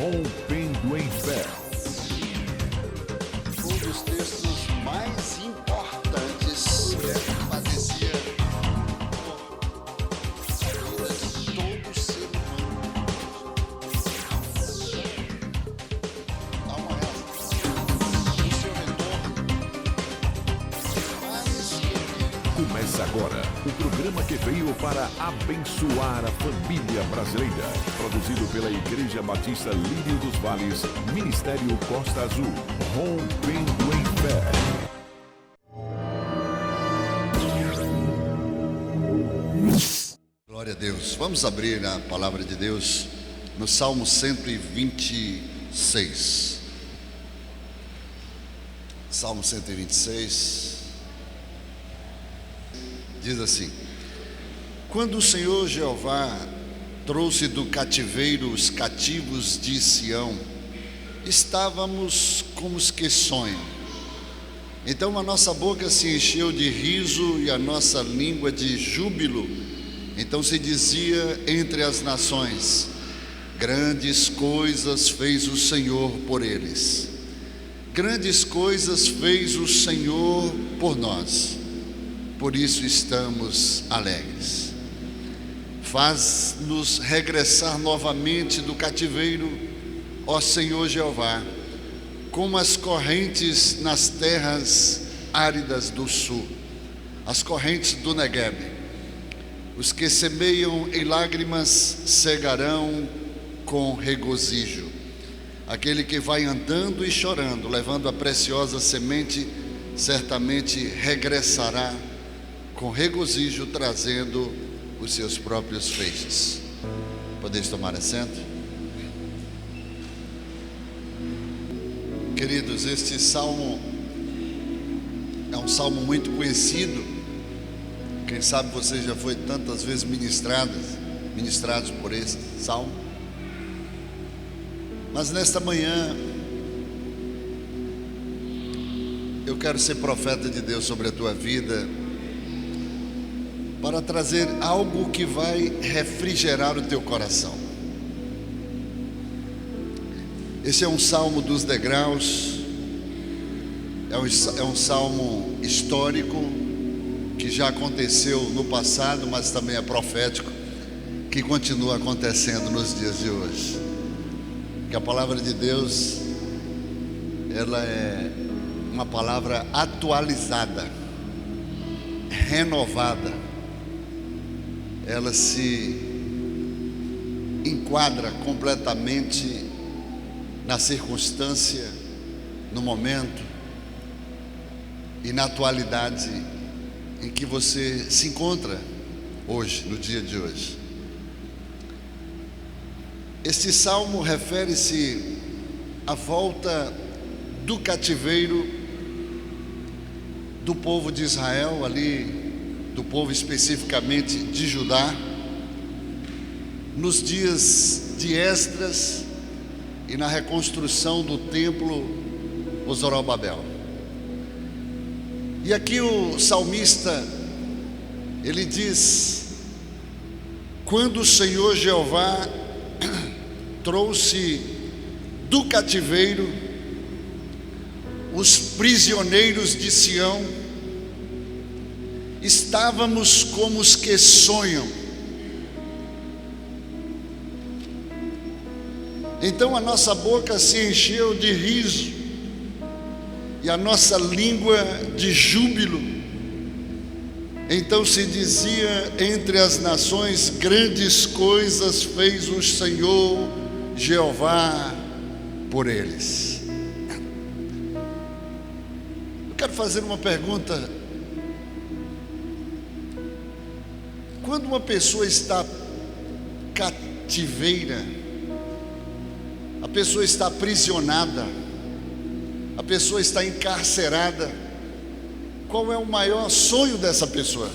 Rompendo em Fé. Um dos textos mais importantes que padecia a vida de todo ser humano. Há uma relação no seu retorno, mas Começa agora o programa que veio para abençoar a família brasileira. Produzido pela Igreja Batista Lírio dos Vales, Ministério Costa Azul. Rompendo em Fé. glória a Deus. Vamos abrir a palavra de Deus no Salmo 126. Salmo 126 diz assim: quando o Senhor Jeová trouxe do cativeiro os cativos de Sião, estávamos como os que sonham. Então a nossa boca se encheu de riso e a nossa língua de júbilo. Então se dizia entre as nações: grandes coisas fez o Senhor por eles. Grandes coisas fez o Senhor por nós. Por isso estamos alegres. Faz-nos regressar novamente do cativeiro, ó Senhor Jeová, como as correntes nas terras áridas do sul, as correntes do Negueb. Os que semeiam em lágrimas cegarão com regozijo. Aquele que vai andando e chorando, levando a preciosa semente, certamente regressará com regozijo, trazendo os seus próprios feixes. Podeis tomar assento? Queridos, este salmo é um salmo muito conhecido. Quem sabe você já foi tantas vezes ministrados por esse salmo. Mas nesta manhã eu quero ser profeta de Deus sobre a tua vida, para trazer algo que vai refrigerar o teu coração. Esse é um salmo dos degraus, é um salmo histórico, que já aconteceu no passado, mas também é profético, que continua acontecendo nos dias de hoje. Que a palavra de Deus, ela é uma palavra atualizada, renovada. Ela se enquadra completamente na circunstância, no momento e na atualidade em que você se encontra hoje, no dia de hoje. Este salmo refere-se à volta do cativeiro do povo de Israel, ali do povo especificamente de Judá, nos dias de Esdras e na reconstrução do templo de Zorobabel. E aqui o salmista, ele diz: quando o Senhor Jeová trouxe do cativeiro os prisioneiros de Sião, estávamos como os que sonham. Então a nossa boca se encheu de riso e a nossa língua de júbilo. Então se dizia entre as nações: grandes coisas fez o Senhor Jeová por eles. Eu quero fazer uma pergunta. Quando uma pessoa está cativeira, a pessoa está aprisionada, a pessoa está encarcerada, qual é o maior sonho dessa pessoa?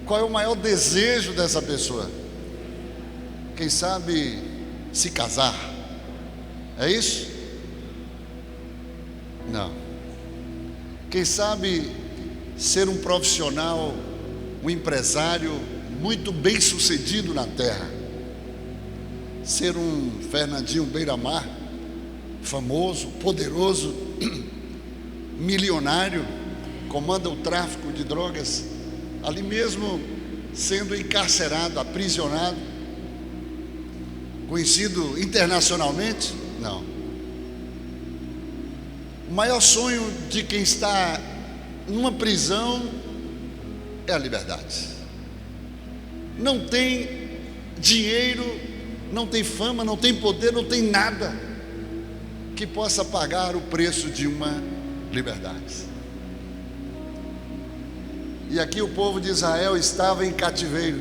Qual é o maior desejo dessa pessoa? Quem sabe se casar? É isso? Não. Quem sabe ser um profissional, um empresário muito bem sucedido na terra? ser um Fernandinho Beiramar, famoso, poderoso, milionário, comanda o tráfico de drogas, ali mesmo sendo encarcerado, aprisionado, conhecido internacionalmente? Não. O maior sonho de quem está numa prisão é a liberdade. Não tem dinheiro, não tem fama, não tem poder, não tem nada que possa pagar o preço de uma liberdade. E aqui o povo de Israel estava em cativeiro.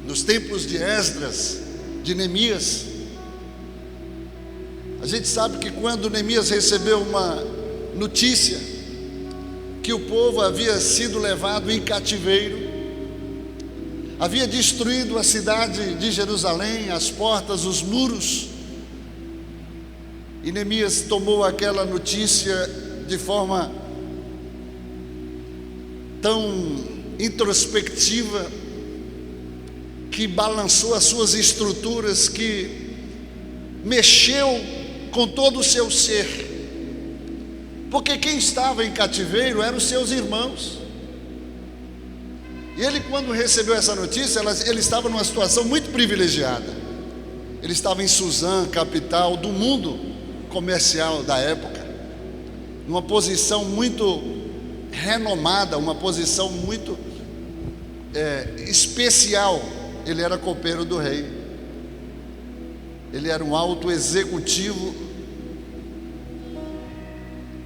Nos tempos de Esdras, de Neemias, a gente sabe que quando Neemias recebeu uma notícia que o povo havia sido levado em cativeiro, havia destruído a cidade de Jerusalém, as portas, os muros, e Neemias tomou aquela notícia de forma tão introspectiva, que balançou as suas estruturas, que mexeu com todo o seu ser, porque quem estava em cativeiro eram os seus irmãos. E ele, quando recebeu essa notícia, ele estava numa situação muito privilegiada. Ele estava em Suzã, capital do mundo comercial da época, numa posição muito renomada, uma posição muito especial. Ele era copeiro do rei, ele era um alto executivo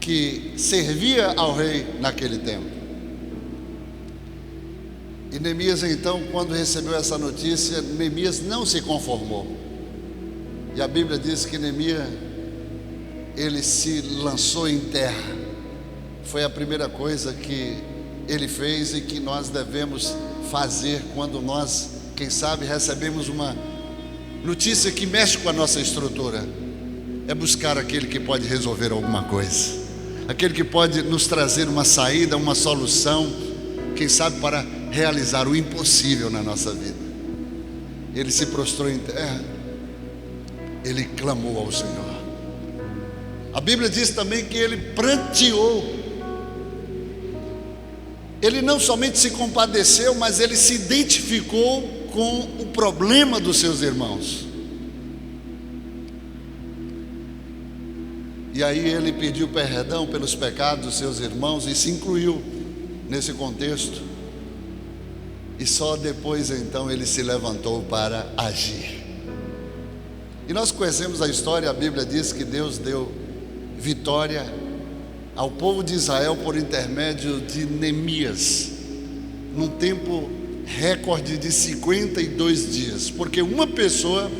que servia ao rei naquele tempo. E Neemias, então, quando recebeu essa notícia, Neemias não se conformou. E a Bíblia diz que Neemias, ele se lançou em terra. Foi a primeira coisa que ele fez e que nós devemos fazer quando nós, quem sabe, recebemos uma notícia que mexe com a nossa estrutura. É buscar aquele que pode resolver alguma coisa, aquele que pode nos trazer uma saída, uma solução, quem sabe para realizar o impossível na nossa vida. Ele se prostrou em terra, ele clamou ao Senhor. A Bíblia diz também que ele pranteou. Ele não somente se compadeceu, mas ele se identificou com o problema dos seus irmãos. E aí ele pediu perdão pelos pecados dos seus irmãos e se incluiu nesse contexto. E só depois então ele se levantou para agir. E nós conhecemos a história. A Bíblia diz que Deus deu vitória ao povo de Israel por intermédio de Neemias, num tempo recorde de 52 dias, porque uma pessoa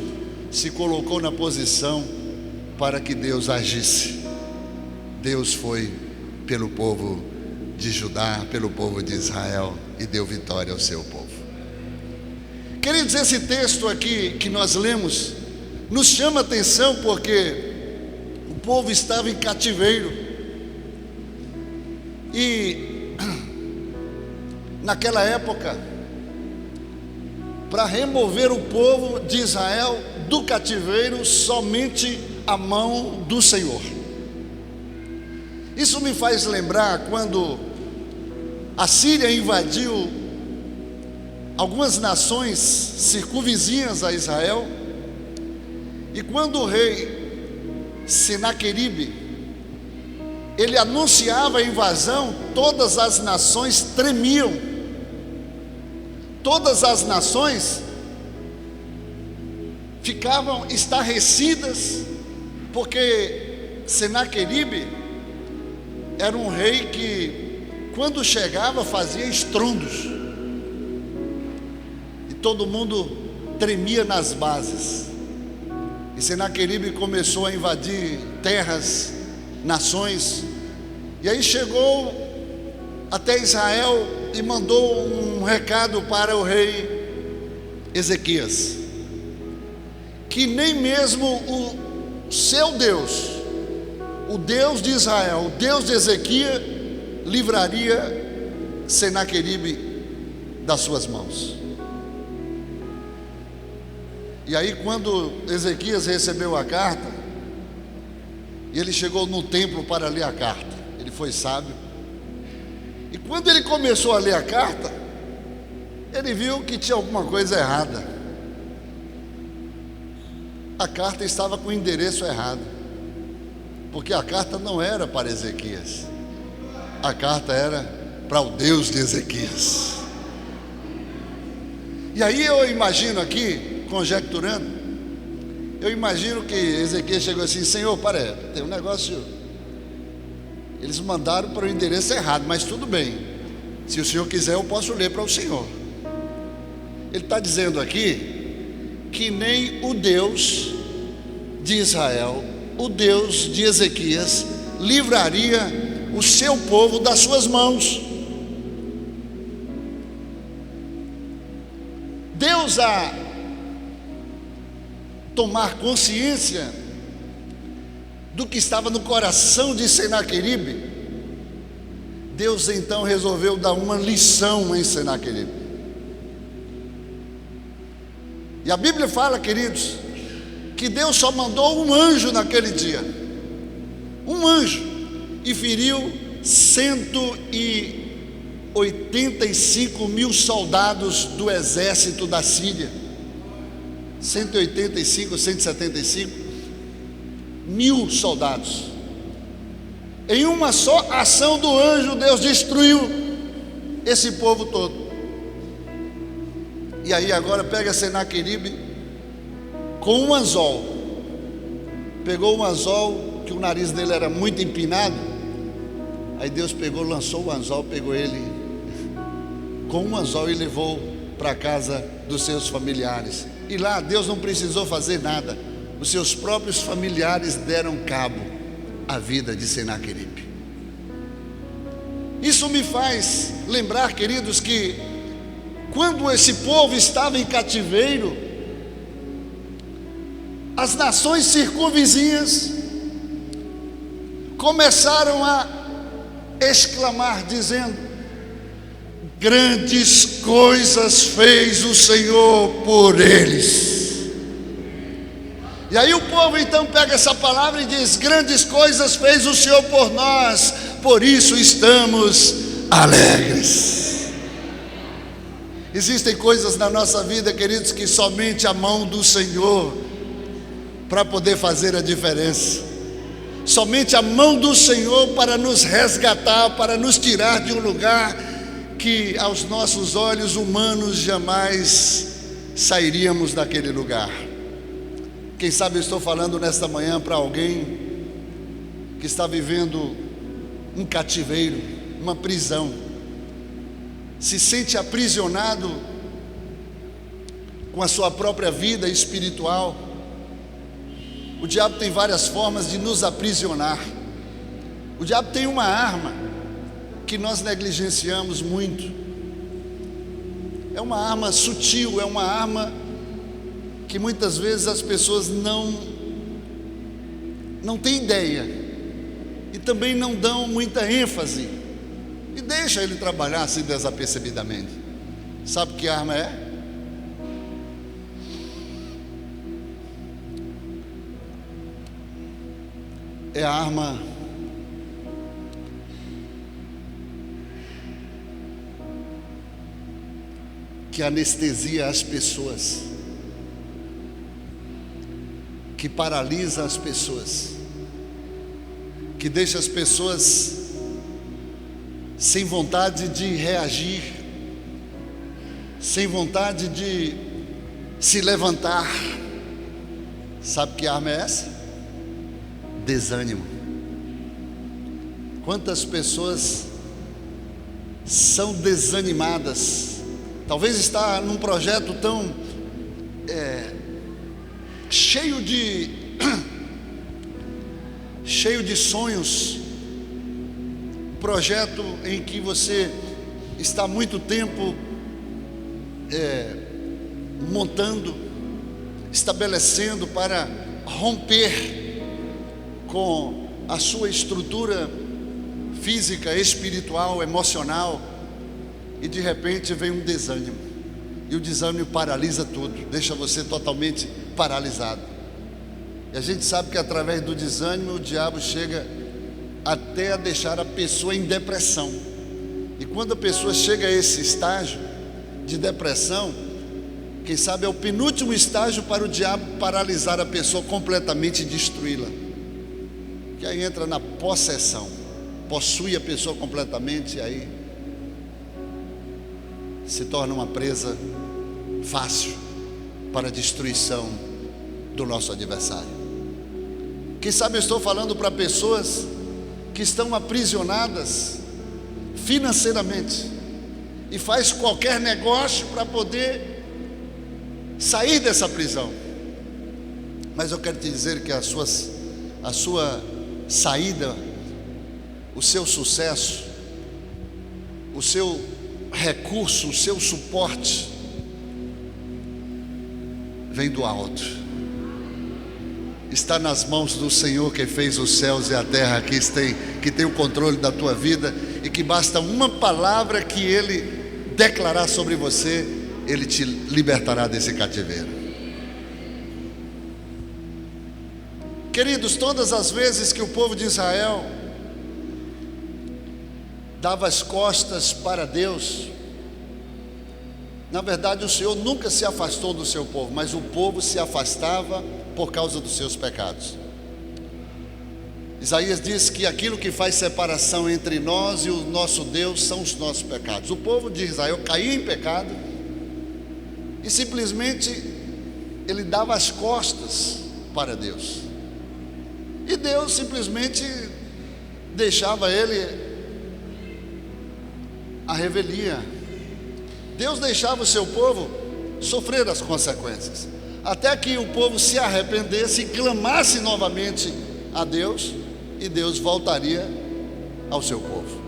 se colocou na posição para que Deus agisse. Deus foi pelo povo de Judá, pelo povo de Israel, e deu vitória ao seu povo. Queridos, esse texto aqui que nós lemos nos chama a atenção porque o povo estava em cativeiro. E naquela época, para remover o povo de Israel do cativeiro, somente a mão do Senhor. Isso me faz lembrar quando a Síria invadiu algumas nações circunvizinhas a Israel, e quando o rei Senaqueribe ele anunciava a invasão, todas as nações tremiam. Todas as nações ficavam estarrecidas, porque Senaqueribe era um rei que, quando chegava, fazia estrondos, e todo mundo tremia nas bases. E Senaqueribe começou a invadir terras, nações, e aí chegou até Israel e mandou um recado para o rei Ezequias, que nem mesmo o seu Deus, o Deus de Israel, o Deus de Ezequias, livraria Senaqueribe das suas mãos. E aí, quando Ezequias recebeu a carta, e ele chegou no templo para ler a carta, ele foi sábio. E quando ele começou a ler a carta, ele viu que tinha alguma coisa errada. A carta estava com o endereço errado, porque a carta não era para Ezequias, a carta era para o Deus de Ezequias. E aí eu imagino aqui, conjecturando, eu imagino que Ezequias chegou assim: Senhor, para, tem um negócio, eles mandaram para o endereço errado, mas tudo bem, se o Senhor quiser eu posso ler para o Senhor. Ele está dizendo aqui que nem o Deus de Israel, o Deus de Ezequias, livraria o seu povo das suas mãos. Deus, a tomar consciência do que estava no coração de Senaqueribe, Deus então resolveu dar uma lição em Senaqueribe. E a Bíblia fala, queridos, que Deus só mandou um anjo naquele dia, um anjo, e feriu 185 mil soldados do exército da Síria. 185, 175 mil soldados. Em uma só ação do anjo, Deus destruiu esse povo todo. E aí agora pega Senaqueribe com um anzol. Pegou um anzol, que o nariz dele era muito empinado. Aí Deus pegou, lançou o anzol, pegou ele com um anzol e levou para a casa dos seus familiares. E lá Deus não precisou fazer nada. Os seus próprios familiares deram cabo à vida de Senaqueribe. Isso me faz lembrar, queridos, que quando esse povo estava em cativeiro, as nações circunvizinhas começaram a exclamar, dizendo: grandes coisas fez o Senhor por eles. E aí o povo então pega essa palavra e diz: grandes coisas fez o Senhor por nós, por isso estamos alegres. Existem coisas na nossa vida, queridos, que somente a mão do Senhor para poder fazer a diferença. Somente a mão do Senhor para nos resgatar, para nos tirar de um lugar que aos nossos olhos humanos jamais sairíamos daquele lugar. Quem sabe eu estou falando nesta manhã para alguém que está vivendo um cativeiro, uma prisão, se sente aprisionado com a sua própria vida espiritual. O diabo tem várias formas de nos aprisionar. O diabo tem uma arma que nós negligenciamos muito. É uma arma sutil, é uma arma que muitas vezes as pessoas não têm ideia e também não dão muita ênfase e deixa ele trabalhar assim desapercebidamente. Sabe que arma é? É a arma que anestesia as pessoas, que paralisa as pessoas, que deixa as pessoas sem vontade de reagir, sem vontade de se levantar. Sabe que arma é essa? Desânimo. Quantas pessoas são desanimadas? Talvez está num projeto tão cheio de sonhos, projeto em que você está há muito tempo montando, estabelecendo para romper com a sua estrutura física, espiritual, emocional, e de repente vem um desânimo. E o desânimo paralisa tudo, deixa você totalmente paralisado. E a gente sabe que através do desânimo o diabo chega até a deixar a pessoa em depressão. E quando a pessoa chega a esse estágio de depressão, quem sabe é o penúltimo estágio para o diabo paralisar a pessoa completamente e destruí-la. Que aí entra na possessão, possui a pessoa completamente, e aí se torna uma presa fácil para a destruição do nosso adversário. Quem sabe eu estou falando para pessoas que estão aprisionadas financeiramente e faz qualquer negócio para poder sair dessa prisão. Mas eu quero te dizer que a sua saída, o seu sucesso, o seu recurso, o seu suporte vem do alto. Está nas mãos do Senhor que fez os céus e a terra, que tem o controle da tua vida, e que basta uma palavra que Ele declarar sobre você, Ele te libertará desse cativeiro. Queridos, todas as vezes que o povo de Israel dava as costas para Deus, na verdade o Senhor nunca se afastou do seu povo, mas o povo se afastava por causa dos seus pecados. Isaías diz que aquilo que faz separação entre nós e o nosso Deus são os nossos pecados. O povo de Israel caía em pecado e simplesmente ele dava as costas para Deus, e Deus simplesmente deixava ele a revelia. Deus deixava o seu povo sofrer as consequências, até que o povo se arrependesse e clamasse novamente a Deus, e Deus voltaria ao seu povo.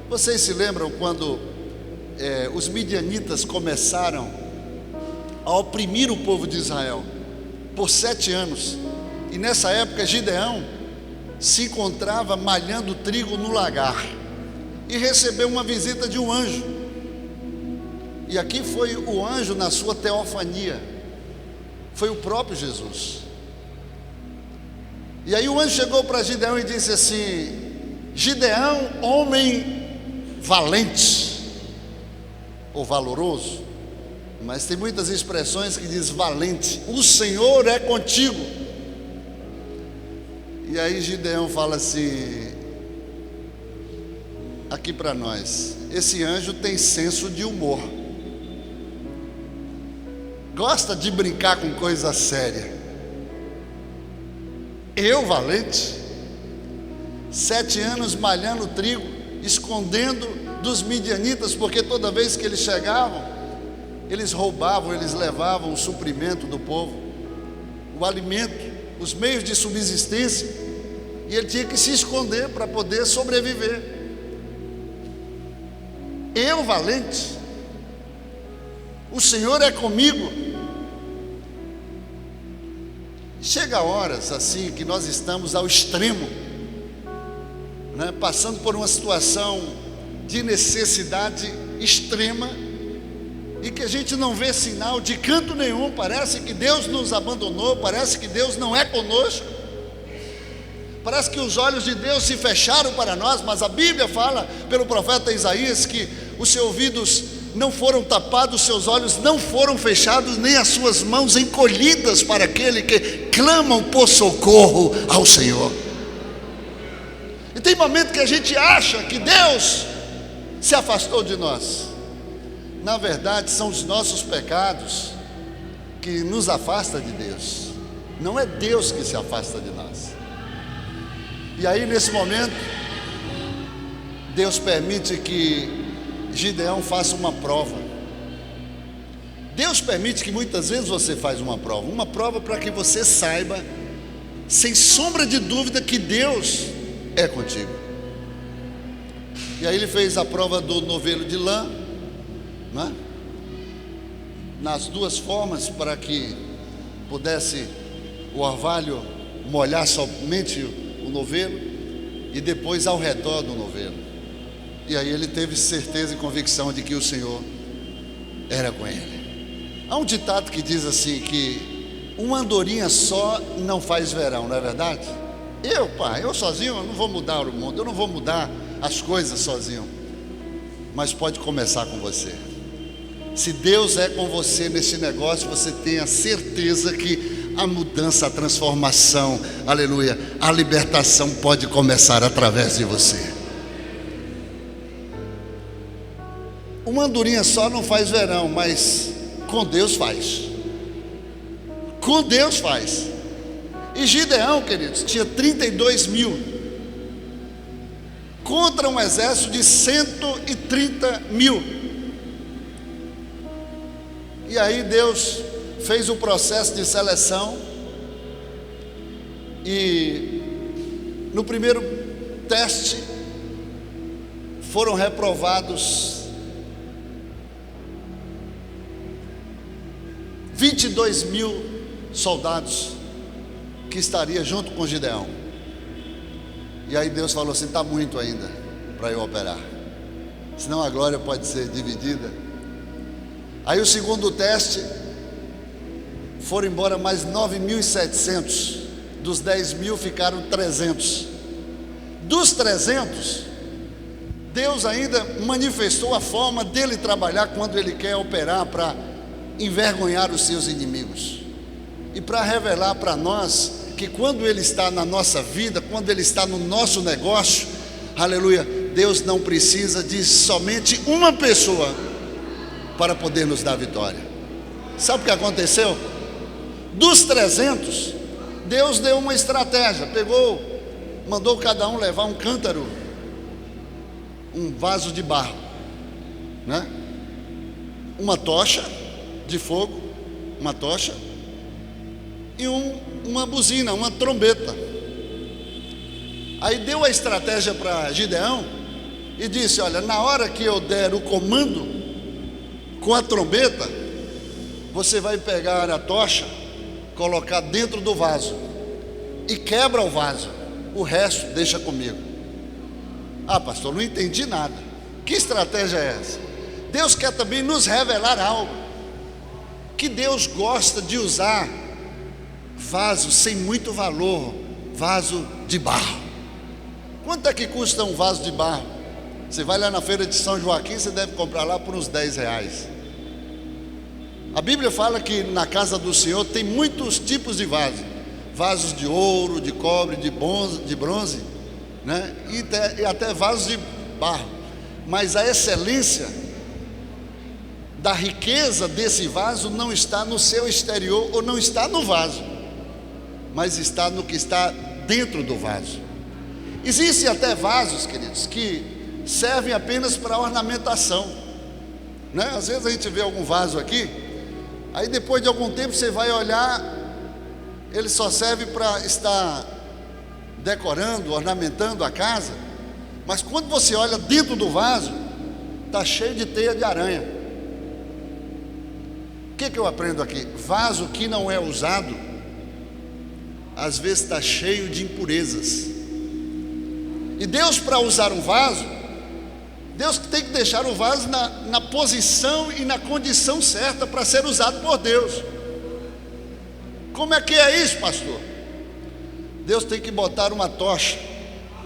Vocês se lembram quando os midianitas começaram a oprimir o povo de Israel por 7 anos, e nessa época Gideão se encontrava malhando trigo no lagar e recebeu uma visita de um anjo. E aqui foi o anjo na sua teofania, foi o próprio Jesus. E aí o anjo chegou para Gideão e disse assim: Gideão, homem valente ou valoroso, mas tem muitas expressões que diz valente, o Senhor é contigo. E aí Gideão fala assim, aqui para nós, esse anjo tem senso de humor, gosta de brincar com coisa séria. Eu, valente, 7 anos malhando trigo, escondendo dos midianitas, porque toda vez que eles chegavam, eles roubavam, eles levavam o suprimento do povo, o alimento, os meios de subsistência, e ele tinha que se esconder para poder sobreviver. Eu, valente, o Senhor é comigo. Chega horas assim que nós estamos ao extremo, né, passando por uma situação de necessidade extrema, e que a gente não vê sinal de canto nenhum, parece que Deus nos abandonou, parece que Deus não é conosco, parece que os olhos de Deus se fecharam para nós. Mas a Bíblia fala pelo profeta Isaías que os seus ouvidos não foram tapados, os seus olhos não foram fechados, nem as suas mãos encolhidas para aquele que clamam por socorro ao Senhor. E tem momento que a gente acha que Deus se afastou de nós. Na verdade, são os nossos pecados que nos afastam de Deus, não é Deus que se afasta de nós. E aí nesse momento, Deus permite que Gideão faça uma prova. Deus permite que muitas vezes você faz uma prova para que você saiba, sem sombra de dúvida, que Deus é contigo. E aí ele fez a prova do novelo de lã, né? Nas duas formas, para que pudesse o orvalho molhar somente o novelo, e depois ao redor do novelo. E aí ele teve certeza e convicção de que o Senhor era com ele. Há um ditado que diz assim, que uma andorinha só não faz verão, não é verdade? Eu sozinho, eu não vou mudar o mundo, eu não vou mudar as coisas sozinho. Mas pode começar com você. Se Deus é com você nesse negócio, você tenha certeza que a mudança, a transformação, aleluia, a libertação pode começar através de você. Uma andorinha só não faz verão, mas com Deus faz. Com Deus faz. E Gideão, queridos, tinha 32 mil contra um exército de 130 mil. E aí Deus fez o processo de seleção, e no primeiro teste foram reprovados 22 mil soldados que estaria junto com Gideão. E aí Deus falou assim: está muito ainda para eu operar, senão a glória pode ser dividida. Aí o segundo teste, foram embora mais 9.700, dos 10 mil ficaram 300. Dos 300, Deus ainda manifestou a forma dele trabalhar quando ele quer operar para envergonhar os seus inimigos, e para revelar para nós que quando ele está na nossa vida, quando ele está no nosso negócio, aleluia, Deus não precisa de somente uma pessoa para poder nos dar vitória. Sabe o que aconteceu? Dos 300, Deus deu uma estratégia, mandou cada um levar um cântaro, um vaso de barro, né? Uma tocha de fogo, uma tocha, e uma buzina, uma trombeta. Aí deu a estratégia para Gideão e disse: olha, na hora que eu der o comando com a trombeta, você vai pegar a tocha, colocar dentro do vaso e quebra o vaso, o resto deixa comigo. Ah, pastor, não entendi nada. Que estratégia é essa? Deus quer também nos revelar algo, que Deus gosta de usar vasos sem muito valor, vaso de barro. Quanto é que custa um vaso de barro? Você vai lá na feira de São Joaquim, você deve comprar lá por uns 10 reais. A Bíblia fala que na casa do Senhor tem muitos tipos de vasos: vasos de ouro, de cobre, de bronze, né? E até vasos de barro. Mas a excelência da riqueza desse vaso não está no seu exterior, ou não está no vaso, mas está no que está dentro do vaso. Existem até vasos, queridos, que servem apenas para ornamentação, né? Às vezes a gente vê algum vaso aqui, aí depois de algum tempo você vai olhar, ele só serve para estar decorando, ornamentando a casa, mas quando você olha dentro do vaso, está cheio de teia de aranha. O que eu aprendo aqui? Vaso que não é usado, às vezes está cheio de impurezas. E Deus, para usar um vaso, Deus tem que deixar o vaso na posição e na condição certa para ser usado por Deus. Como é que é isso, pastor? Deus tem que botar uma tocha,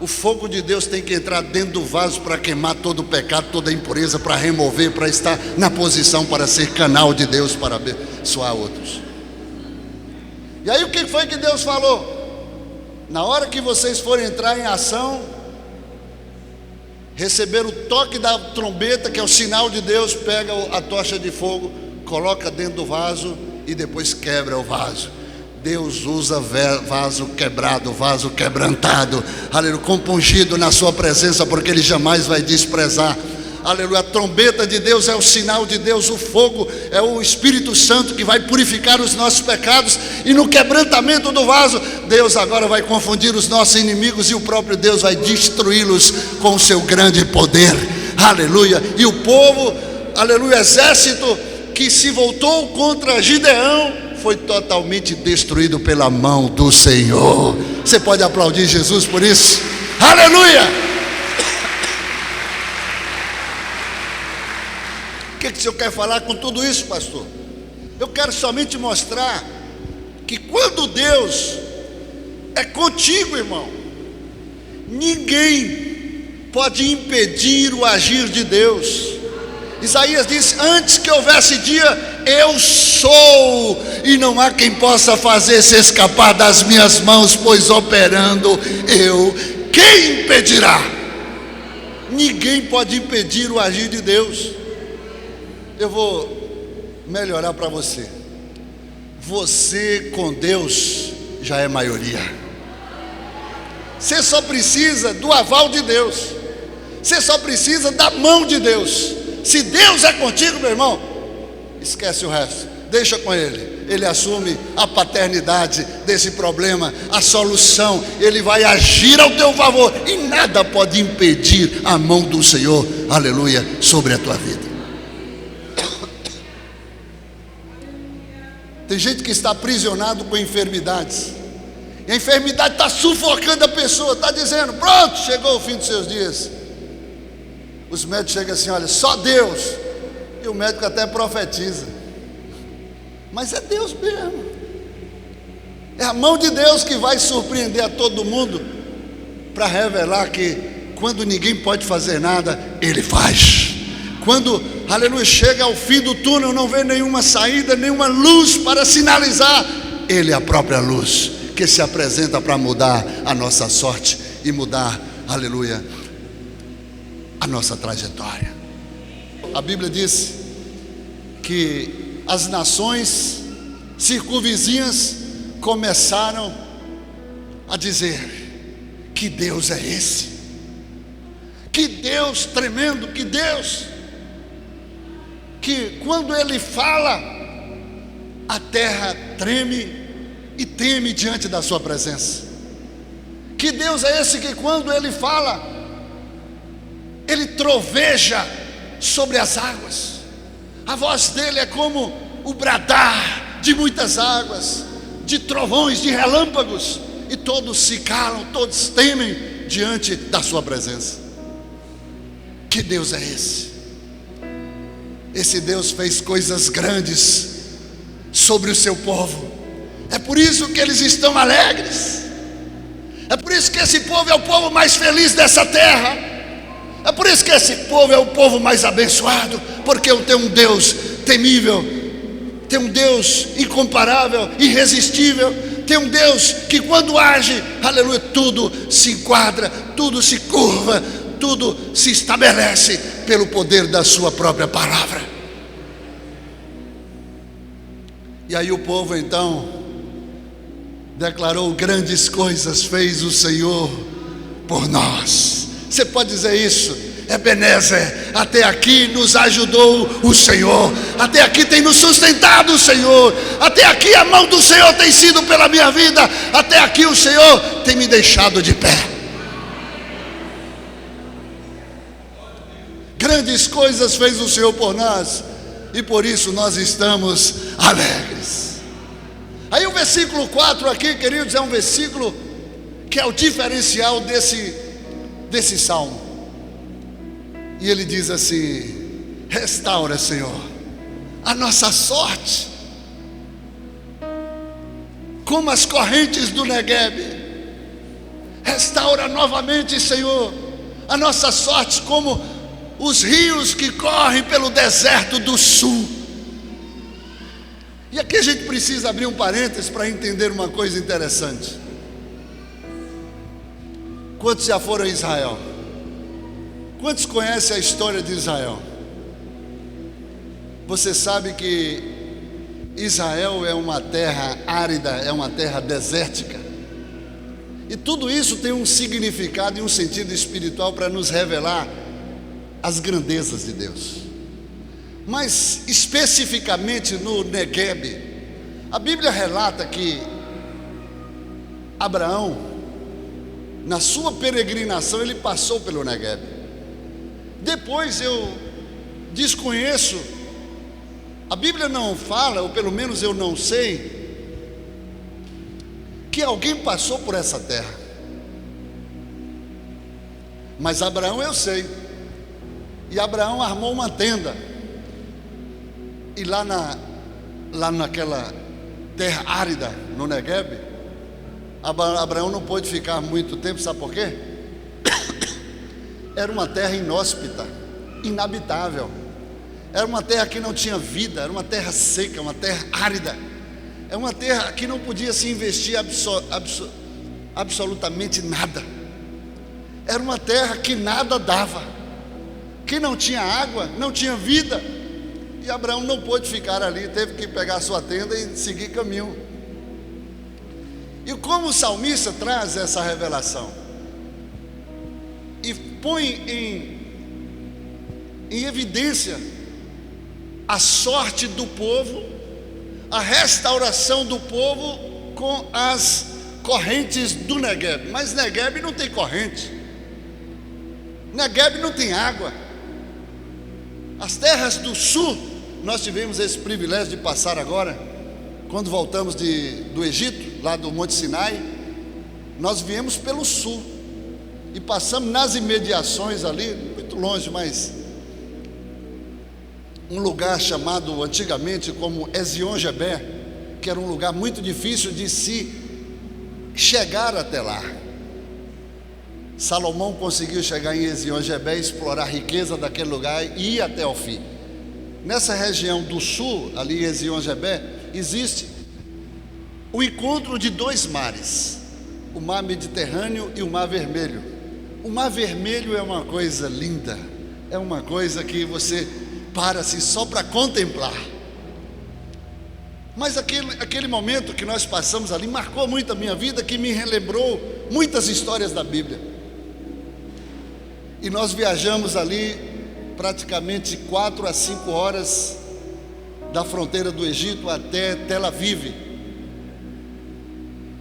o fogo de Deus tem que entrar dentro do vaso para queimar todo o pecado, toda a impureza, para remover, para estar na posição para ser canal de Deus, para abençoar outros. E aí o que foi que Deus falou? Na hora que vocês forem entrar em ação, receber o toque da trombeta, que é o sinal de Deus, pega a tocha de fogo, coloca dentro do vaso e depois quebra o vaso. Deus usa vaso quebrado, vaso quebrantado, aleluia, compungido na sua presença, porque Ele jamais vai desprezar. Aleluia, a trombeta de Deus é o sinal de Deus, o fogo é o Espírito Santo que vai purificar os nossos pecados, e no quebrantamento do vaso, Deus agora vai confundir os nossos inimigos, e o próprio Deus vai destruí-los com o seu grande poder. Aleluia. E o povo, aleluia, exército que se voltou contra Gideão, foi totalmente destruído pela mão do Senhor. Você pode aplaudir Jesus por isso? Aleluia! O que o Senhor quer falar com tudo isso, pastor? Eu quero somente mostrar que quando Deus é contigo, irmão, ninguém pode impedir o agir de Deus. Isaías diz: antes que houvesse dia, eu sou, e não há quem possa fazer se escapar das minhas mãos, pois operando eu, quem impedirá? Ninguém pode impedir o agir de Deus. Eu vou melhorar para você. Você com Deus já é maioria. Você só precisa do aval de Deus. Você só precisa da mão de Deus. Se Deus é contigo, meu irmão, esquece o resto, deixa com Ele. Ele assume a paternidade desse problema, a solução. Ele vai agir ao teu favor, e nada pode impedir a mão do Senhor, aleluia, sobre a tua vida. Tem gente que está aprisionado com enfermidades, e a enfermidade está sufocando a pessoa, está dizendo: pronto, chegou o fim dos seus dias. Os médicos chegam assim: olha, só Deus. E o médico até profetiza, mas é Deus mesmo. É a mão de Deus que vai surpreender a todo mundo, para revelar que quando ninguém pode fazer nada, Ele faz. Quando, aleluia, chega ao fim do túnel, não vê nenhuma saída, nenhuma luz para sinalizar, Ele é a própria luz que se apresenta para mudar a nossa sorte e mudar, aleluia, a nossa trajetória. A Bíblia diz que as nações circunvizinhas começaram a dizer: que Deus é esse? Que Deus tremendo, que Deus que quando Ele fala, a terra treme e teme diante da sua presença. Que Deus é esse que quando Ele fala, Ele troveja sobre as águas. A voz dele é como o bradar de muitas águas, de trovões, de relâmpagos, e todos se calam, todos temem diante da sua presença. Que Deus é esse? Esse Deus fez coisas grandes sobre o seu povo. É por isso que eles estão alegres. É por isso que esse povo é o povo mais feliz dessa terra. É por isso que esse povo é o povo mais abençoado, porque eu tenho um Deus temível, tem um Deus incomparável, irresistível, tem um Deus que quando age, aleluia, tudo se enquadra, tudo se curva, tudo se estabelece pelo poder da sua própria palavra. E aí o povo então declarou: grandes coisas fez o Senhor por nós. Você pode dizer isso? Ebenezer, até aqui nos ajudou o Senhor, até aqui tem nos sustentado o Senhor, até aqui a mão do Senhor tem sido pela minha vida, até aqui o Senhor tem me deixado de pé. Grandes coisas fez o Senhor por nós, e por isso nós estamos alegres. Aí o versículo 4 aqui, queridos, é um versículo que é o diferencial desse salmo. E ele diz assim: restaura, Senhor, a nossa sorte, como as correntes do Negueb. Restaura novamente, Senhor, a nossa sorte, como os rios que correm pelo deserto do sul. E aqui a gente precisa abrir um parênteses para entender uma coisa interessante. Quantos já foram a Israel? Quantos conhecem a história de Israel? Você sabe que Israel é uma terra árida, é uma terra desértica. E tudo isso tem um significado e um sentido espiritual para nos revelar as grandezas de Deus. Mas especificamente no Negueb, a Bíblia relata que Abraão, na sua peregrinação, ele passou pelo Negueb. Depois eu desconheço, a Bíblia não fala, ou pelo menos eu não sei, que alguém passou por essa terra. Mas Abraão eu sei. E Abraão armou uma tenda. E lá lá naquela terra árida, no Negueb, Abraão não pôde ficar muito tempo, sabe por quê? Era uma terra inóspita, inabitável. Era uma terra que não tinha vida, era uma terra seca, uma terra árida. É uma terra que não podia se investir absolutamente nada. Era uma terra que nada dava, que não tinha água, não tinha vida. E Abraão não pôde ficar ali, teve que pegar sua tenda e seguir caminho. E como o salmista traz essa revelação e põe em evidência a sorte do povo, a restauração do povo com as correntes do Negueb. Mas Negueb não tem corrente, Negueb não tem água. As terras do sul, nós tivemos esse privilégio de passar agora, quando voltamos do Egito, lá do Monte Sinai. Nós viemos pelo sul e passamos nas imediações ali, muito longe, mas um lugar chamado antigamente como Ezion-Geber, que era um lugar muito difícil de se chegar até lá. Salomão conseguiu chegar em Ezion-Geber, explorar a riqueza daquele lugar e ir até o fim. Nessa região do sul, ali em Ezion-Geber, existe o encontro de dois mares, o mar Mediterrâneo e o mar Vermelho. O mar Vermelho é uma coisa linda, é uma coisa que você para-se só para contemplar. Mas aquele momento que nós passamos ali marcou muito a minha vida, que me relembrou muitas histórias da Bíblia. E nós viajamos ali praticamente 4 a 5 horas da fronteira do Egito até Tel Aviv.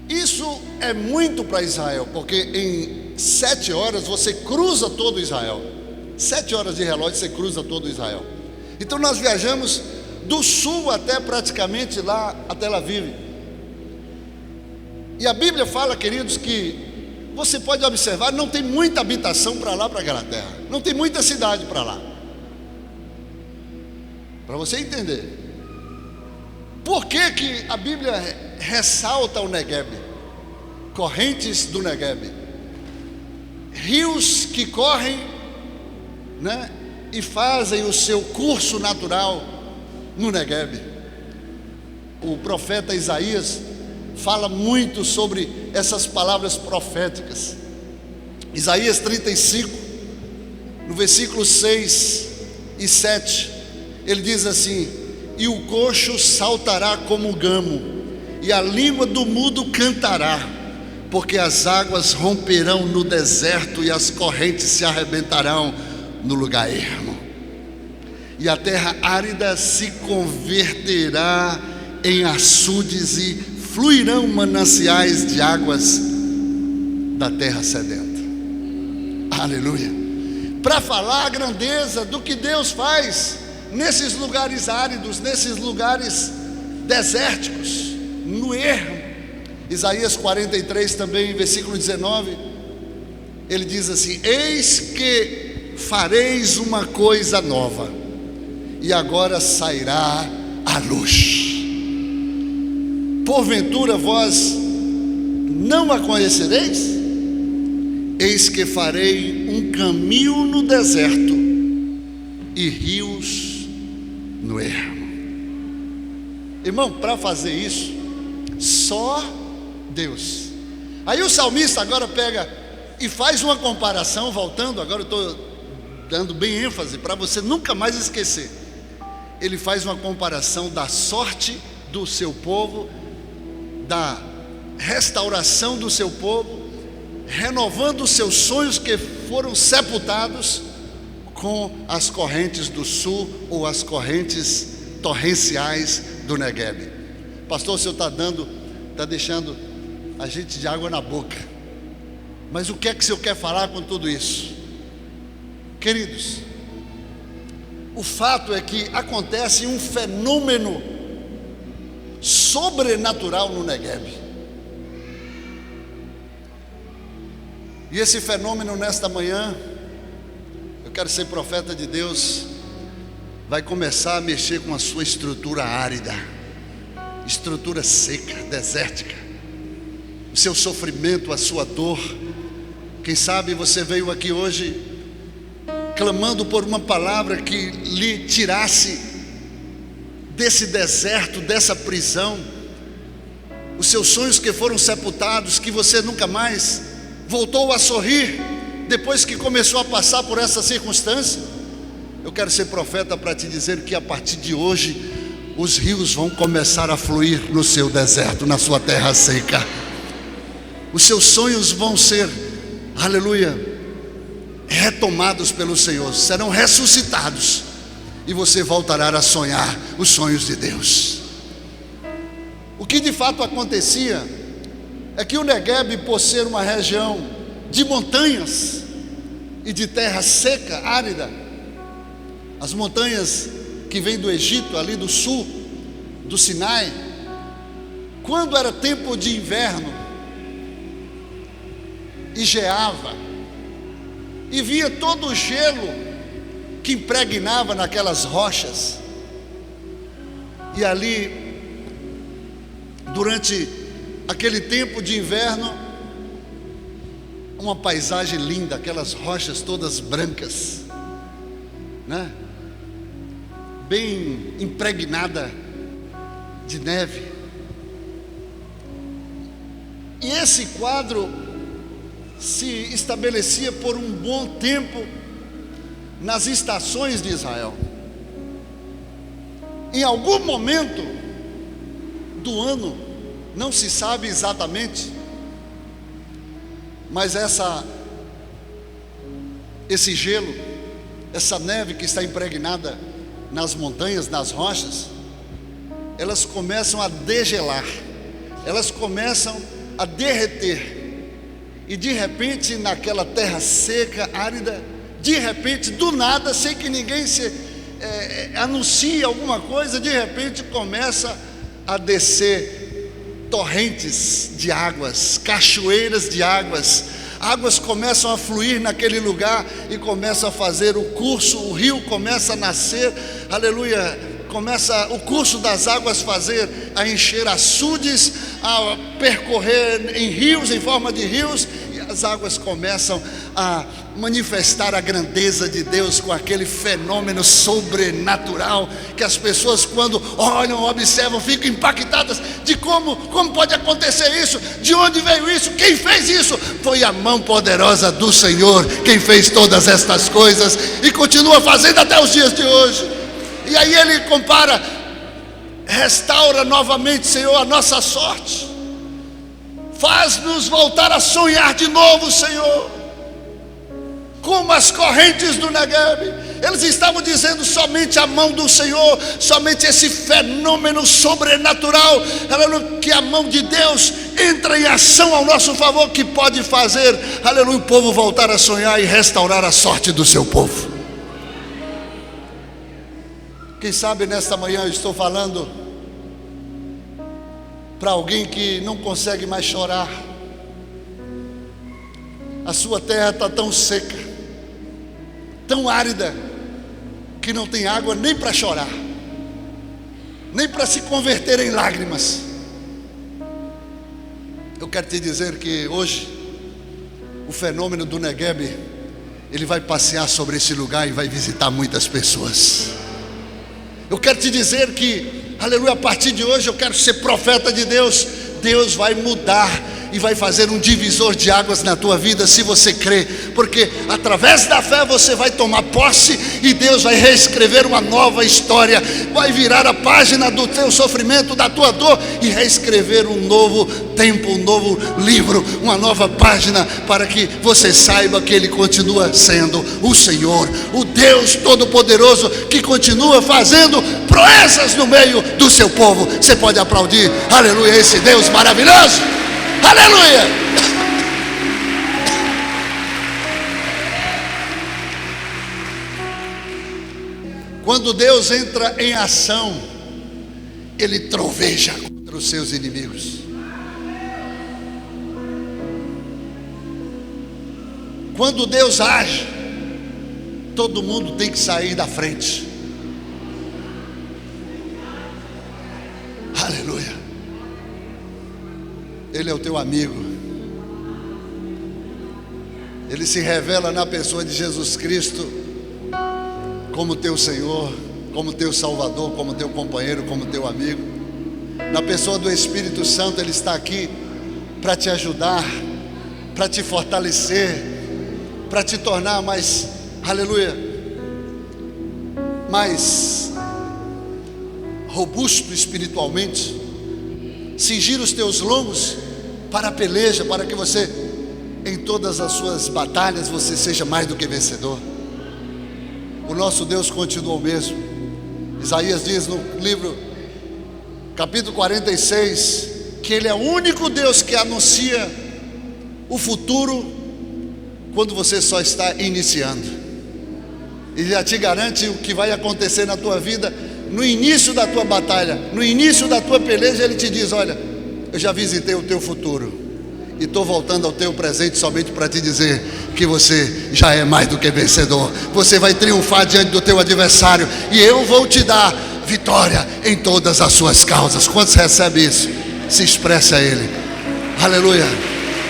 Isso é muito para Israel, porque em 7 horas você cruza todo Israel. 7 horas de relógio você cruza todo Israel. Então nós viajamos do sul até praticamente lá a Tel Aviv. E a Bíblia fala, queridos, que você pode observar, não tem muita habitação para lá, para aquela terra. Não tem muita cidade para lá. Para você entender. Por que que a Bíblia ressalta o Negueb? Correntes do Negueb. Rios que correm, né, e fazem o seu curso natural no Negueb. O profeta Isaías fala muito sobre essas palavras proféticas. Isaías 35, no versículo 6 e 7, ele diz assim: e o coxo saltará como o gamo, e a língua do mudo cantará, porque as águas romperão no deserto e as correntes se arrebentarão no lugar ermo, e a terra árida se converterá em açudes e fluirão mananciais de águas da terra sedenta. Aleluia! Para falar a grandeza do que Deus faz nesses lugares áridos, nesses lugares desérticos, no ermo. Isaías 43 também, versículo 19, ele diz assim: eis que fareis uma coisa nova, e agora sairá a luz. Porventura vós não a conhecereis? Eis que farei um caminho no deserto e rios no ermo. Irmão, para fazer isso, só Deus. Aí o salmista agora pega e faz uma comparação, voltando, agora eu estou dando bem ênfase para você nunca mais esquecer. Ele faz uma comparação da sorte do seu povo, da restauração do seu povo, renovando os seus sonhos que foram sepultados com as correntes do sul ou as correntes torrenciais do Negueb. Pastor, o senhor está deixando a gente de água na boca. Mas o que é que o senhor quer falar com tudo isso? Queridos, o fato é que acontece um fenômeno sobrenatural no Negueb. E esse fenômeno nesta manhã, eu quero ser profeta de Deus, vai começar a mexer com a sua estrutura árida. estrutura seca, desértica, o seu sofrimento, a sua dor. Quem sabe você veio aqui hoje clamando por uma palavra que lhe tirasse desse deserto, dessa prisão, os seus sonhos que foram sepultados, que você nunca mais voltou a sorrir depois que começou a passar por essa circunstância. Eu quero ser profeta para te dizer que a partir de hoje os rios vão começar a fluir no seu deserto, na sua terra seca. Os seus sonhos vão ser, aleluia, retomados pelo Senhor, serão ressuscitados, e você voltará a sonhar os sonhos de Deus. O que de fato acontecia é que o Negueb, por ser uma região de montanhas e de terra seca, árida, as montanhas que vêm do Egito, ali do sul, do Sinai, quando era tempo de inverno, e geava, e via todo o gelo que impregnava naquelas rochas, e ali, durante aquele tempo de inverno, uma paisagem linda, aquelas rochas todas brancas, né? Bem impregnada de neve. E esse quadro se estabelecia por um bom tempo nas estações de Israel. Em algum momento do ano, não se sabe exatamente, mas esse gelo, essa neve que está impregnada nas montanhas, nas rochas, elas começam a degelar, elas começam a derreter, e de repente naquela terra seca, árida, de repente, do nada, sem que ninguém anuncie alguma coisa, de repente começa a descer torrentes de águas, cachoeiras de águas. Águas começam a fluir naquele lugar e começam a fazer o curso, o rio começa a nascer, aleluia, começa o curso das águas a encher açudes, a percorrer em rios, em forma de rios, e as águas começam a manifestar a grandeza de Deus com aquele fenômeno sobrenatural que as pessoas, quando olham, observam, ficam impactadas de como pode acontecer isso, de onde veio isso, quem fez isso. Foi a mão poderosa do Senhor quem fez todas estas coisas e continua fazendo até os dias de hoje. E aí ele compara: restaura novamente, Senhor, a nossa sorte, faz-nos voltar a sonhar de novo, Senhor, como as correntes do Negueb. Eles estavam dizendo: somente a mão do Senhor, somente esse fenômeno sobrenatural, aleluia, que a mão de Deus entra em ação ao nosso favor, que pode fazer, aleluia, o povo voltar a sonhar e restaurar a sorte do seu povo. Quem sabe nesta manhã eu estou falando para alguém que não consegue mais chorar. A sua terra está tão seca, tão árida, que não tem água nem para chorar, nem para se converter em lágrimas. Eu quero te dizer que hoje o fenômeno do Negueb, ele vai passear sobre esse lugar e vai visitar muitas pessoas. Eu quero te dizer que, aleluia, a partir de hoje eu quero ser profeta de Deus. Deus vai mudar e vai fazer um divisor de águas na tua vida, se você crê, porque através da fé você vai tomar posse e Deus vai reescrever uma nova história, vai virar a página do teu sofrimento, da tua dor, e reescrever um novo tempo, um novo livro, uma nova página, para que você saiba que Ele continua sendo o Senhor, o Deus Todo-Poderoso, que continua fazendo proezas no meio do seu povo. Você pode aplaudir, aleluia, esse Deus maravilhoso. Aleluia! Quando Deus entra em ação, Ele troveja contra os seus inimigos. Quando Deus age, todo mundo tem que sair da frente. Aleluia! Ele é o teu amigo. Ele se revela na pessoa de Jesus Cristo como teu Senhor, como teu Salvador, como teu companheiro, como teu amigo. Na pessoa do Espírito Santo, Ele está aqui para te ajudar, para te fortalecer, para te tornar mais, aleluia, mais robusto espiritualmente, cingir os teus lombos para a peleja, para que você, em todas as suas batalhas, você seja mais do que vencedor. O nosso Deus continua o mesmo. Isaías diz no livro, capítulo 46, que Ele é o único Deus que anuncia o futuro quando você só está iniciando. Ele já te garante o que vai acontecer na tua vida no início da tua batalha, no início da tua peleja. Ele te diz: olha, eu já visitei o teu futuro e estou voltando ao teu presente somente para te dizer que você já é mais do que vencedor. Você vai triunfar diante do teu adversário e eu vou te dar vitória em todas as suas causas. Quantos recebem isso? Se expresse a Ele. Aleluia.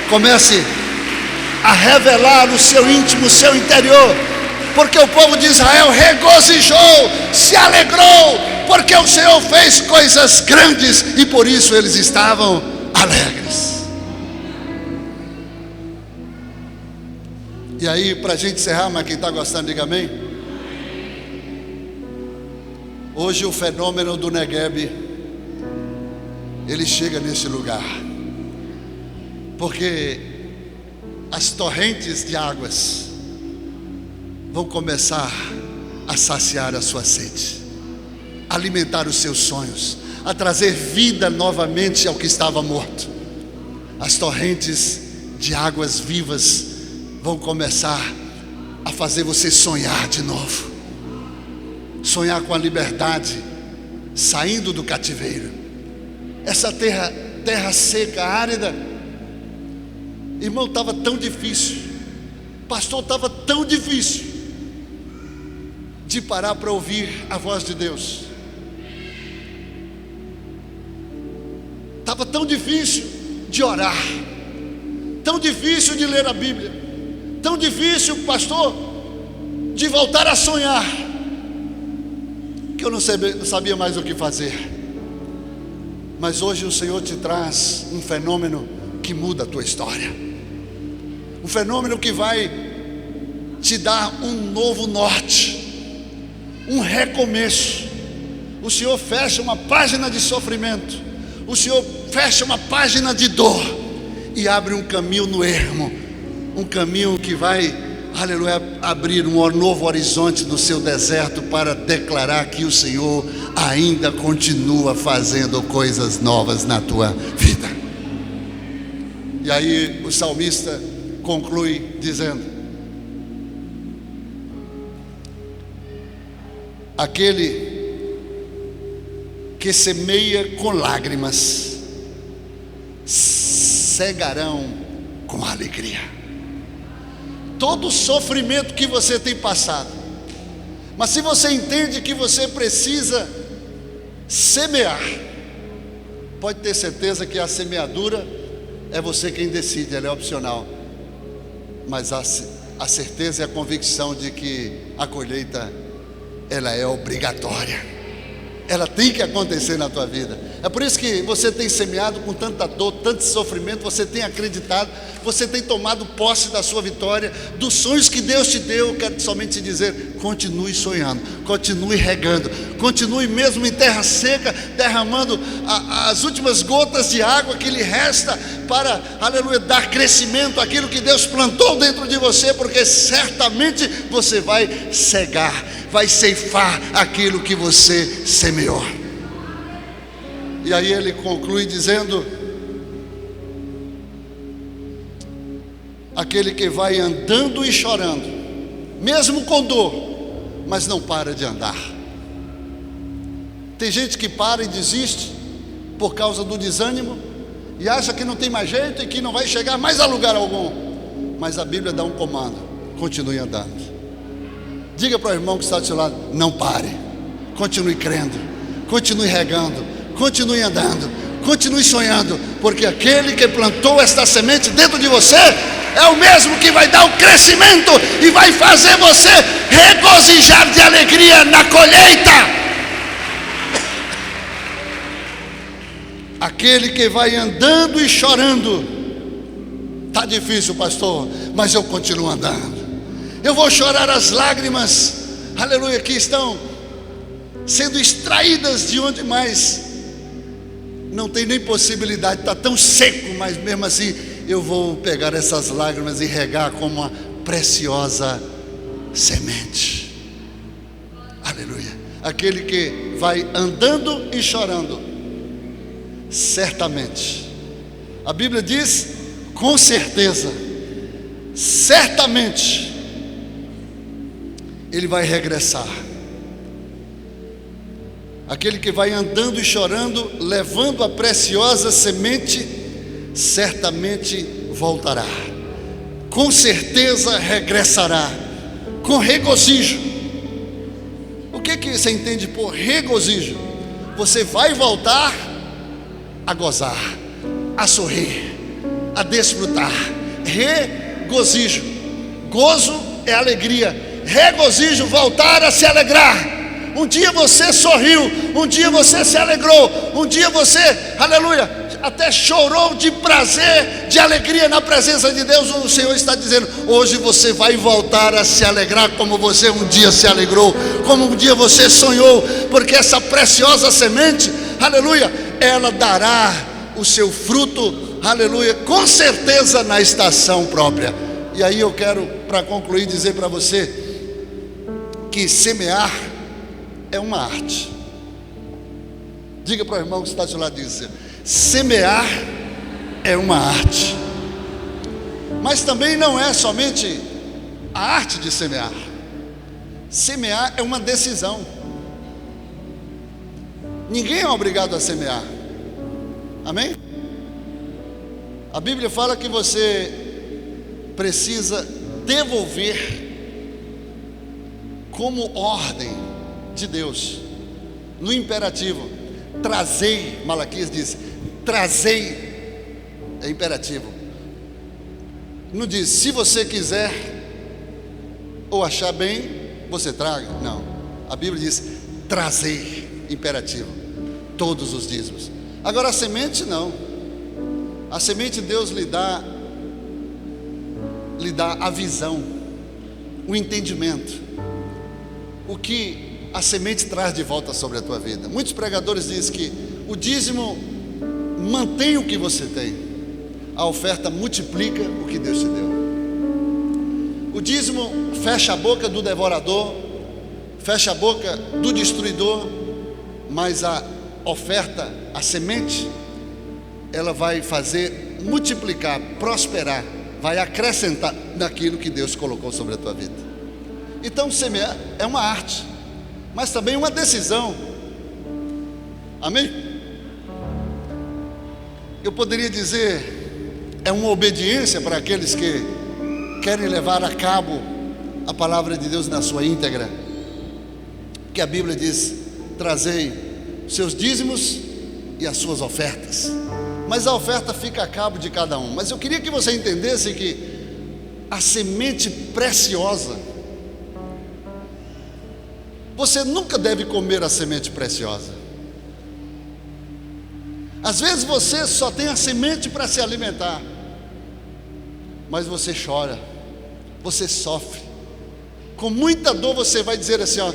Comece a revelar o seu íntimo, o seu interior, porque o povo de Israel regozijou, se alegrou, porque o Senhor fez coisas grandes e por isso eles estavam alegres. E aí, para a gente encerrar, mas quem está gostando, diga amém. Hoje o fenômeno do Negueb, ele chega nesse lugar, porque as torrentes de águas vão começar a saciar a sua sede, alimentar os seus sonhos, a trazer vida novamente ao que estava morto. As torrentes de águas vivas vão começar a fazer você sonhar de novo, sonhar com a liberdade, saindo do cativeiro. Essa terra seca, árida, irmão, estava tão difícil, pastor, estava tão difícil de parar para ouvir a voz de Deus. Estava tão difícil de orar, tão difícil de ler a Bíblia, tão difícil, pastor, de voltar a sonhar, que eu não sabia mais o que fazer. Mas hoje o Senhor te traz um fenômeno que muda a tua história, um fenômeno que vai te dar um novo norte, um recomeço. O Senhor fecha uma página de sofrimento, o Senhor fecha uma página de dor e abre um caminho no ermo, um caminho que vai, aleluia, abrir um novo horizonte no seu deserto, para declarar que o Senhor ainda continua fazendo coisas novas na tua vida. E aí o salmista conclui dizendo: aquele que semeia com lágrimas cegarão com alegria. Todo o sofrimento que você tem passado, mas se você entende que você precisa semear, pode ter certeza que a semeadura é você quem decide, ela é opcional, mas a certeza e a convicção de que a colheita, ela é obrigatória, ela tem que acontecer na tua vida. É por isso que você tem semeado com tanta dor, tanto sofrimento, você tem acreditado, você tem tomado posse da sua vitória, dos sonhos que Deus te deu. Eu quero somente te dizer: continue sonhando, continue regando, continue mesmo em terra seca, derramando as últimas gotas de água que lhe resta para, aleluia, dar crescimento àquilo que Deus plantou dentro de você, porque certamente você vai cegar, vai ceifar aquilo que você semeou. E aí ele conclui dizendo: aquele que vai andando e chorando, mesmo com dor, mas não para de andar. Tem gente que para e desiste por causa do desânimo e acha que não tem mais jeito e que não vai chegar mais a lugar algum. Mas a Bíblia dá um comando: continue andando. Diga para o irmão que está do seu lado: não pare, continue crendo, continue regando, continue andando, Continue sonhando, porque aquele que plantou esta semente dentro de você é o mesmo que vai dar o crescimento e vai fazer você regozijar de alegria na colheita. Aquele que vai andando e chorando: está difícil, pastor, mas eu continuo andando. Eu vou chorar as lágrimas, aleluia, que estão sendo extraídas de onde mais não tem nem possibilidade, está tão seco, mas mesmo assim eu vou pegar essas lágrimas e regar como uma preciosa semente. Aleluia. Aquele que vai andando e chorando, certamente, a Bíblia diz, com certeza, certamente, ele vai regressar. Aquele que vai andando e chorando, levando a preciosa semente, certamente voltará, com certeza regressará, com regozijo. O que você entende por regozijo? Você vai voltar a gozar, a sorrir, a desfrutar. Regozijo, gozo é alegria, regozijo, voltar a se alegrar. Um dia você sorriu, um dia você se alegrou, um dia você, aleluia, até chorou de prazer, de alegria na presença de Deus. O Senhor está dizendo: hoje você vai voltar a se alegrar como você um dia se alegrou, como um dia você sonhou, porque essa preciosa semente, aleluia, ela dará o seu fruto, aleluia, com certeza na estação própria. E aí eu quero, para concluir, dizer para você que semear é uma arte. Diga para o irmão que está do seu lado, diz: semear é uma arte. Mas também não é somente a arte de semear. Semear é uma decisão. Ninguém é obrigado a semear. Amém? A Bíblia fala que você precisa devolver como ordem de Deus, no imperativo. Trazei, Malaquias diz, trazei, é imperativo. Não diz, se você quiser ou achar bem, você traga. Não, a Bíblia diz, trazei, imperativo, todos os dízimos. Agora a semente não. A semente Deus lhe dá a visão, o entendimento, o que a semente traz de volta sobre a tua vida. Muitos pregadores dizem que o dízimo mantém o que você tem, a oferta multiplica o que Deus te deu. O dízimo fecha a boca do devorador, fecha a boca do destruidor, mas a oferta, a semente, ela vai fazer multiplicar, prosperar, vai acrescentar naquilo que Deus colocou sobre a tua vida. Então semear é uma arte, mas também uma decisão. Amém? Eu poderia dizer, é uma obediência para aqueles que querem levar a cabo a palavra de Deus na sua íntegra, que a Bíblia diz, trazei seus dízimos e as suas ofertas, mas a oferta fica a cabo de cada um. Mas eu queria que você entendesse que a semente preciosa, você nunca deve comer a semente preciosa. Às vezes você só tem a semente para se alimentar, mas você chora, você sofre, com muita dor você vai dizer assim, ó,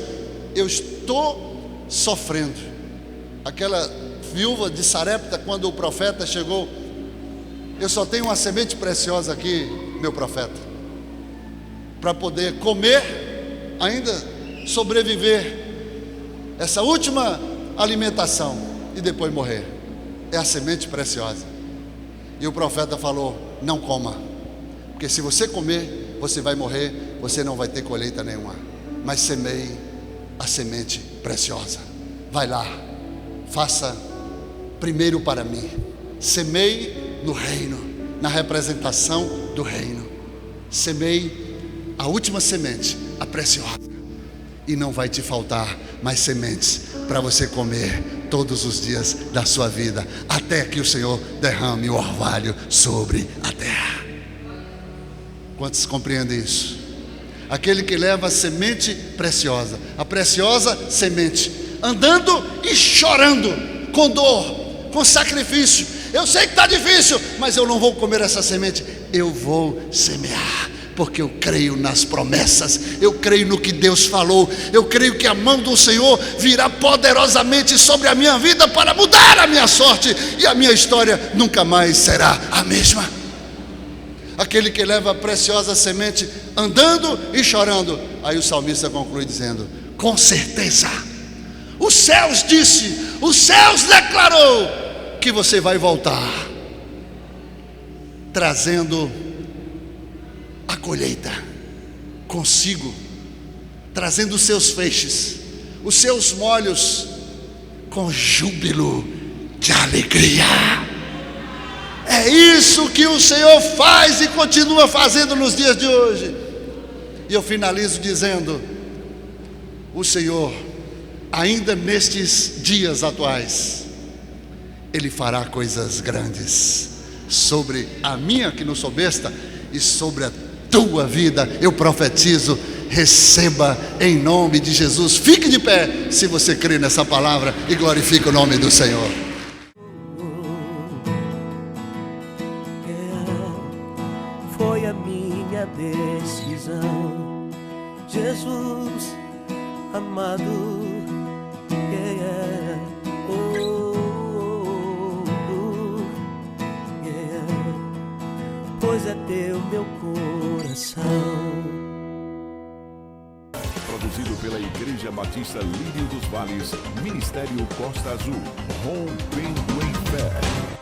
eu estou sofrendo. Aquela viúva de Sarepta, quando o profeta chegou, eu só tenho uma semente preciosa aqui, meu profeta, para poder comer, ainda sobreviver essa última alimentação e depois morrer. É a semente preciosa. E o profeta falou, não coma, porque se você comer, você vai morrer, você não vai ter colheita nenhuma. Mas semeie a semente preciosa. Vai lá, faça primeiro para mim. Semeie no reino, na representação do reino. Semeie a última semente, a preciosa, e não vai te faltar mais sementes para você comer todos os dias da sua vida, até que o Senhor derrame o orvalho sobre a terra. Quantos compreendem isso? Aquele que leva a semente preciosa, a preciosa semente, andando e chorando, com dor, com sacrifício. Eu sei que está difícil, mas eu não vou comer essa semente, eu vou semear, porque eu creio nas promessas, eu creio no que Deus falou, eu creio que a mão do Senhor virá poderosamente sobre a minha vida para mudar a minha sorte, e a minha história nunca mais será a mesma. Aquele que leva a preciosa semente, andando e chorando. Aí o salmista conclui dizendo: com certeza, os céus disse, os céus declarou, que você vai voltar, trazendo a colheita consigo, trazendo os seus feixes, os seus molhos, com júbilo de alegria. É isso que o Senhor faz e continua fazendo nos dias de hoje. E eu finalizo dizendo: o Senhor, ainda nestes dias atuais, Ele fará coisas grandes sobre a minha, que não sou besta, e sobre a tua vida. Eu profetizo, receba em nome de Jesus. Fique de pé se você crê nessa palavra e glorifique o nome do Senhor. Foi a minha decisão, Jesus amado, pois é teu meu coração. Produzido pela Igreja Batista Lírio dos Vales, Ministério Costa Azul, rompendo em fé.